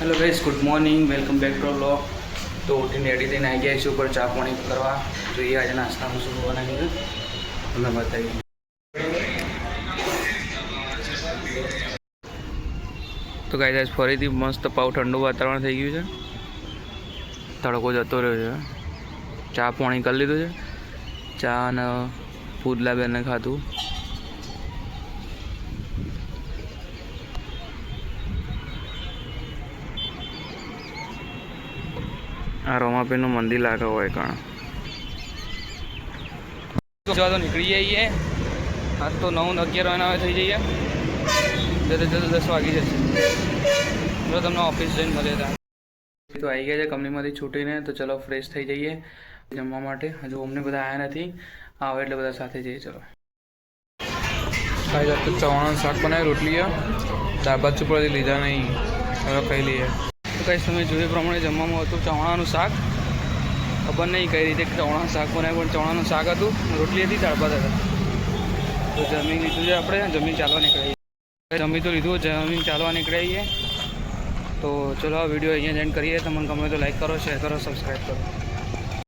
Hello guys, good morning, welcome back to vlog. तो उठीने ready थઈને આવી ગયા છે ઉપર ચા પાણી કરવા જોઈએ। આજે નાસ્તાનું શું બનાવ્યું તમે બતાવીએ। તો ગાઈસ આજ ફરીથી મસ્ત પાવ ઠંડુ વાતાવરણ થઈ ગયું છે, તડકો જતો રહ્યો છે। ચા પાણી કરી લીધું છે, ચા અને પૂદલા બેને ખાધું। આ રોમાપીરનું મંદિર લાગે હોય કારણ તો નીકળી જઈએ। આજ તો 9-11 વાગ્યા થઈ જઈએ, જતે 10 વાગી જશે। જો તમને ઓફિસ જઈને મળે તો આવી ગયા છે કંપનીમાંથી છૂટીને। તો ચલો ફ્રેશ થઈ જઈએ જમવા માટે। હજુ અમને બધા આવ્યા નથી, આવે એટલે બધા સાથે જઈએ। ચલો ખાઈ તો ચવાણાનું શાક બનાવ્યું, રોટલી દાળ ભાત ચોપડી લીધા નહીં, હવે ખાઈ લઈએ। તો કંઈ તમે જોયું પ્રમાણે જમવામાં હતું ચવાણાનું શાક। ખબર નહીં કઈ રીતે ચવાણાનું શાક બનાવ્યું, પણ ચવાણાનું શાક હતું, રોટલી હતી, દાળ ભાત હતા। તો જમી લીધું છે આપણે, જમીન ચાલવા નીકળીએ। જમી તો લીધું, જમીન ચાલવા નીકળીએ। તો ચલો આ વિડીયો અહીંયા એન્ડ કરીએ। તમને ગમે તો લાઈક કરો, શેર કરો, સબસ્ક્રાઈબ કરો।